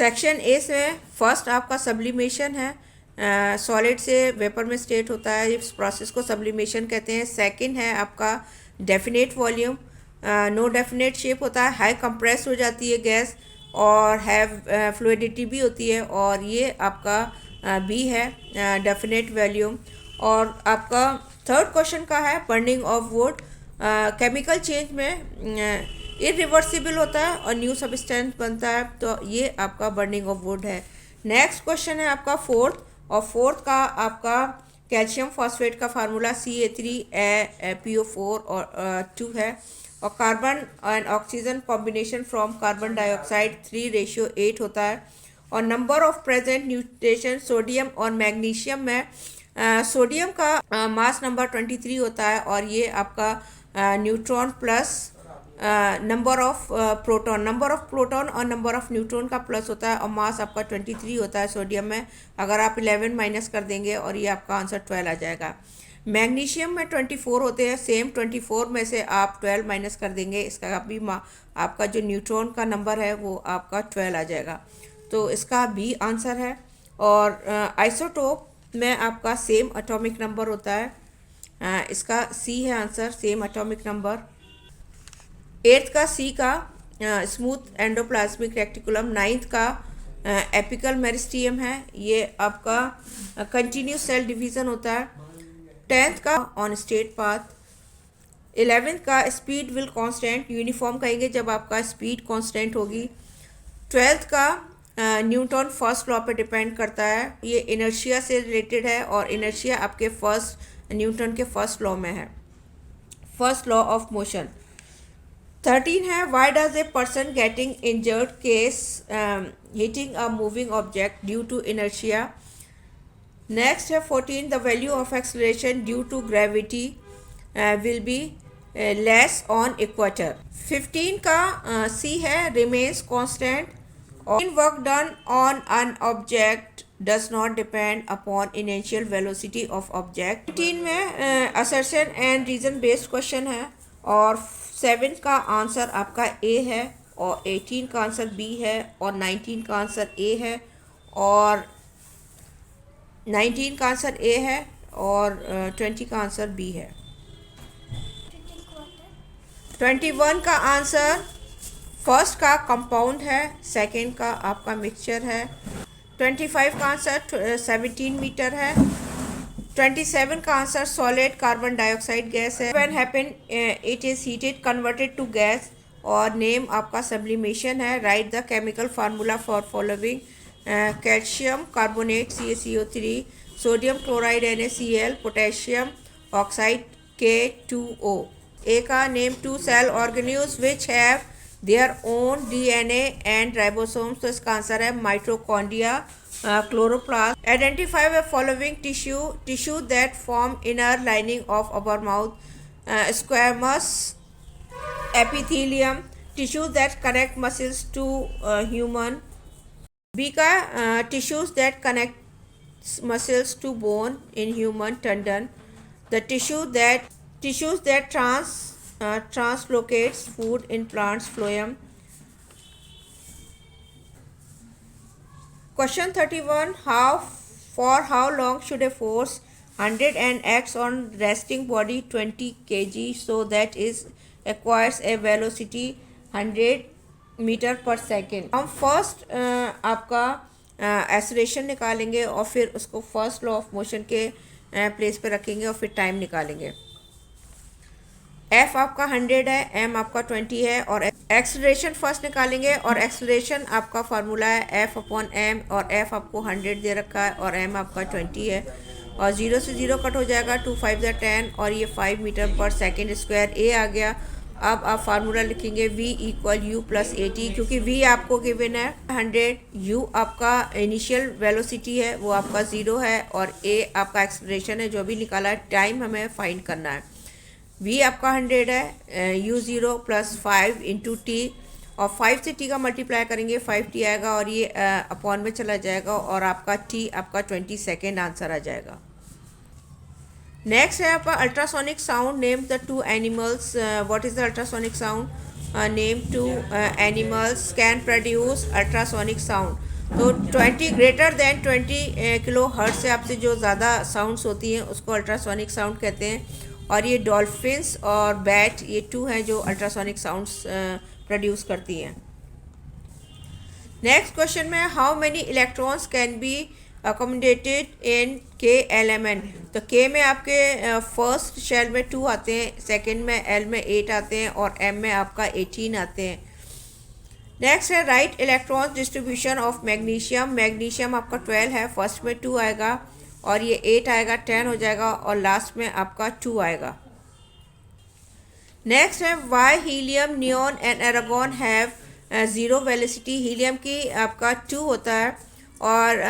Section A से first आपका sublimation है, सॉलिड से वेपर में स्टेट होता है, इस प्रोसेस को सब्लिमेशन कहते हैं। सेकंड है आपका definite volume, no definite shape होता है, हाई कंप्रेस हो जाती है गैस और हैव फ्लूइडिटी भी होती है, और ये आपका बी है डेफिनेट वॉल्यूम। और आपका थर्ड क्वेश्चन का है burning of would, chemical change में इरिवर्सिबल होता है और न्यू सब्सटेंस बनता है, तो ये आपका बर्निंग ऑफ वुड है। नेक्स्ट क्वेश्चन है आपका फोर्थ, और फोर्थ का आपका कैल्शियम फॉस्फेट का फार्मूला CA3PO4 और 2 है, और carbon and oxygen combination from carbon dioxide 3:8 होता है, और number of present nutrition sodium और मैग्नीशियम में सोडियम का मास नंबर 23 होता है, और ये आपका neutron plus number of proton और नंबर ऑफ न्यूट्रॉन का प्लस होता है, और मास आपका 23 होता है सोडियम में। अगर आप 11 माइनस कर देंगे और ये आपका आंसर 12 आ जाएगा। मैग्नीशियम में 24 होते हैं, सेम 24 में से आप 12 माइनस कर देंगे, इसका भी आपका जो न्यूट्रॉन का नंबर है वो आपका 12 आ जाएगा, तो इसका भी आंसर है। और आइसोटोप में आपका सेम एटॉमिक नंबर होता है, इसका सी है answer, same atomic number. Eighth का सी का स्मूथ एंडोप्लाज्मिक रेक्टिकुलम, नाइन्थ का एपिकल मेरिस्टियम है, ये आपका कंटिन्यूस सेल डिवीज़न होता है। 10th का ऑन स्टेट पाथ। 11th का स्पीड विल कांस्टेंट, यूनिफॉर्म कहेंगे जब आपका स्पीड कांस्टेंट होगी। 12th का न्यूटन फर्स्ट लॉ पे डिपेंड करता है, ये इनर्शिया से रिलेटेड है, और इनर्शिया आपके न्यूटन के फर्स्ट लॉ में है, फर्स्ट लॉ ऑफ मोशन। 13 है why does a person getting injured case hitting a moving object due to inertia. Next है 14 the value of acceleration due to gravity will be less on equator. 15 का C है remains constant, और work done on an object does not depend upon initial velocity of object. 15 में assertion and reason based question है, और 7 का answer आपका ए है, और 18 का आंसर बी है, और 19 का आंसर ए है, और 19 का आंसर ए है, और 20 का आंसर बी है। 21 का आंसर फर्स्ट का कंपाउंड है, सेकंड का आपका मिक्सचर है। 25 का आंसर 17 मीटर है। 27 का answer solid carbon dioxide gas है। When happen it is heated converted to gas, और नेम आपका सब्लिमेशन है। Write the chemical formula for following, calcium carbonate CaCO3, sodium chloride NaCl, potassium oxide K2O। A का name 2 cell organelles which have their own DNA and ribosomes, तो इसका answer है mitochondria, chloroplast। Identify the following tissue that form inner lining of our mouth, squamous epithelium, tissues that connect muscles to human। B का tissues that connect muscles to bone in human, tendon। The tissues that translocates food in plants, phloem। Question 31, for how long should a force 100 and acts on resting body 20 kg so that is acquires a velocity 100 metre पर second. हम first आपका acceleration निकालेंगे, और फिर उसको first law of motion के place पे रखेंगे, और फिर टाइम निकालेंगे। एफ आपका 100 है, एम आपका 20 है, और एक्सेलरेशन फर्स्ट निकालेंगे, और एक्सेलरेशन आपका फार्मूला है एफ अपॉन एम, और एफ आपको 100 दे रखा है, और एम आपका 20 है, और 0 से 0 कट हो जाएगा, 2 5 10, और ये 5 मीटर पर सेकेंड स्क्वायर ए आ गया। अब आप फार्मूला लिखेंगे V = U + AT, क्योंकि V आपको गिवन है 100, U आपका इनिशियल वेलोसिटी है वो आपका 0 है, और A आपका एक्सेलरेशन है जो भी निकाला है, टाइम हमें फाइंड करना है। V आपका 100 है, U0 + 5 × T, और 5 से T का मल्टीप्लाई करेंगे 5T आएगा, और ये अपॉन में चला जाएगा, और आपका T आपका 20 सेकेंड आंसर आ जाएगा। नेक्स्ट है आपका ultrasonic sound, name the 2 animals. What is the ultrasonic sound? Name 2 animals can produce ultrasonic sound. तो 20 ग्रेटर देन 20 किलो हर्ट्ज से आपसे जो ज़्यादा साउंड्स होती हैं उसको अल्ट्रासोनिक साउंड कहते हैं। और ये डॉल्फिन्स और बैट, ये 2 हैं जो अल्ट्रासोनिक साउंड्स प्रोड्यूस करती हैं। नेक्स्ट क्वेश्चन में how many electrons can be accommodated इन के एलिमेंट। तो के में आपके फर्स्ट शेल में 2 आते हैं, सेकंड में एल में 8 आते हैं और एम में आपका 18 आते हैं। नेक्स्ट है right electron distribution of magnesium. Magnesium आपका 12 है, फर्स्ट में 2 आएगा और ये 8 आएगा, 10 हो जाएगा और लास्ट में आपका 2 आएगा। नेक्स्ट है why helium, neon and argon have zero velocity. Helium की आपका 2 होता है और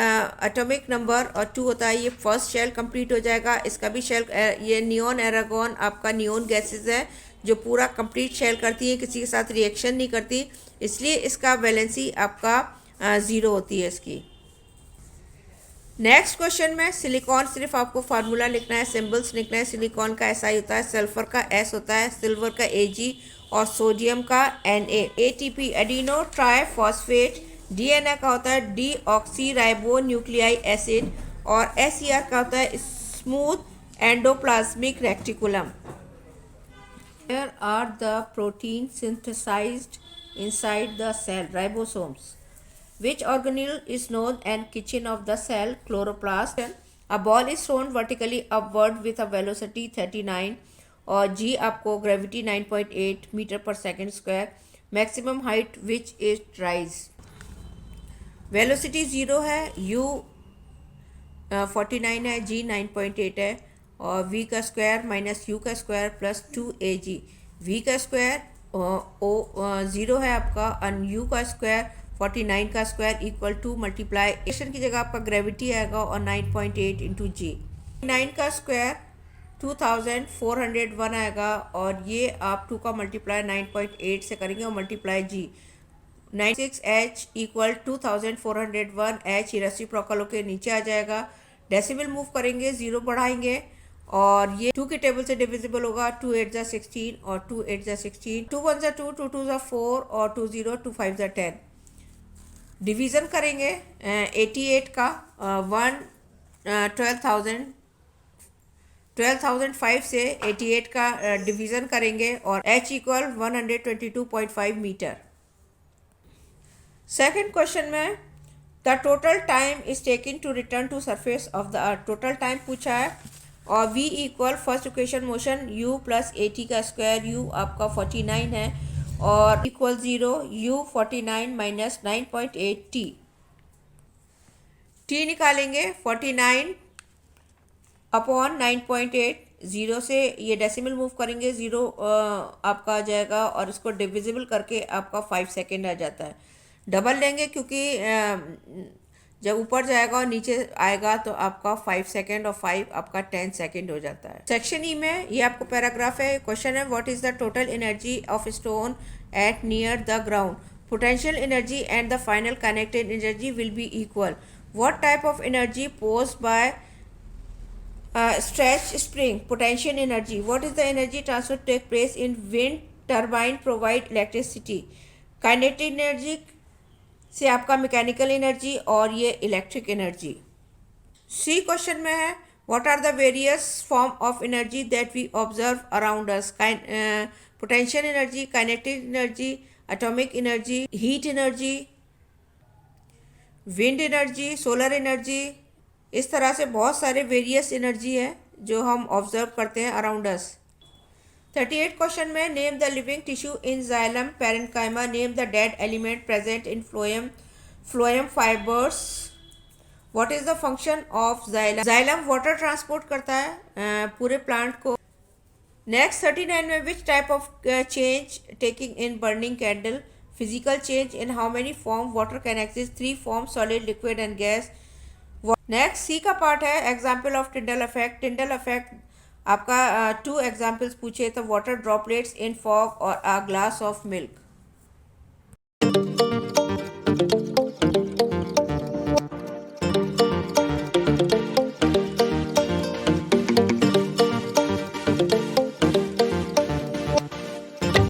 एटॉमिक नंबर और 2 होता है। ये फर्स्ट शेल कंप्लीट हो जाएगा, इसका भी शेल, ये नियॉन एरागॉन आपका नियॉन गैसेस है जो पूरा कंप्लीट शेल करती है, किसी के साथ रिएक्शन नहीं करती, इसलिए इसका वैलेंसी आपका 0 होती है इसकी। नेक्स्ट क्वेश्चन में सिलिकॉन, सिर्फ आपको फार्मूला लिखना है, सिंबल्स लिखना है। सिलिकॉन का SI होता है, सल्फर का S होता है, सिल्वर का Ag और सोडियम का Na। ATP adeno triphosphate. DNA का होता है डीऑक्सी राइबो न्यूक्लियाई एसिड और SER का होता है smooth endoplasmic reticulum. Where are the proteins synthesized inside the cell? Ribosomes. Which organelle is known as kitchen of the cell? Chloroplast. A ball is thrown vertically upward with a velocity 39 और G आपको gravity 9.8 metre पर second square. Maximum height which is rise. Velocity 0 है, U 49 है, G 9.8 है और V का square minus U का square plus 2AG। V का स्क्वायर 0 है आपका और U का स्क्वायर 49 का स्क्वायर इक्वल टू मल्टीप्लाईशन की जगह आपका ग्रेविटी आएगा और 9.8 इंटू G। 9 का स्क्वायर 2401 आएगा और ये आप 2 का मल्टीप्लाई 9.8 से करेंगे और multiply G। 96H equal 2401 H reciprocal होके नीचे आ जाएगा। डेसिमल मूव करेंगे, 0 बढ़ाएंगे और ये 2 की टेबल से डिविजिबल होगा। 2 8 जा 16 और 2 8 जा 16, 2 1 जा 2, 2 2 जा 4 और 2 0, 2 5 जा 10। डिवीज़न करेंगे 88 का 12,005 से 88 का डिवीज़न करेंगे और H equal 122.5 metre. Second question में the total time is taking to return to surface of the earth. Total time पूछा है और V equal first equation motion U plus 80 का स्क्वायर, U आपका 49 है और इक्वल 0, U 49 माइनस 9.8 T निकालेंगे 49 upon 9.8। 0 से ये डेसिमल मूव करेंगे, 0 आपका आ जाएगा और इसको डिविजिबल करके आपका 5 सेकेंड आ जाता है। डबल लेंगे क्योंकि जब ऊपर जाएगा और नीचे आएगा तो आपका 5 सेकेंड और 5 आपका 10 सेकेंड हो जाता है। सेक्शन ई में ये आपको पैराग्राफ है। क्वेश्चन है what is the total energy of stone at near the ground. Potential energy and the final connected energy will be equal. What type of energy posed by stretch spring? Potential energy. What is the energy transfer take place in wind turbine provide electricity? Kinetic energy से आपका mechanical energy और ये electric energy. सी question में है what are the various form of energy that we observe around us. Potential energy, kinetic energy, atomic energy, heat energy, wind energy, solar energy. इस तरह से बहुत सारे वेरियस एनर्जी है जो हम ऑब्जर्व करते हैं अराउंड अस। 38 क्वेश्चन में name the living tissue in xylem parenchyma. Name the dead element present in phloem fibres. What is the function of xylem. Xylem water transport करता है पूरे प्लांट को। नेक्स्ट 39 में which type of change taking in burning candle. Physical change in how many form water can exist. 3 form solid, liquid and gas. Next C का part है example of Tyndall effect. Tyndall effect आपका 2 examples पूछे तो water droplets इन fog और a glass of milk.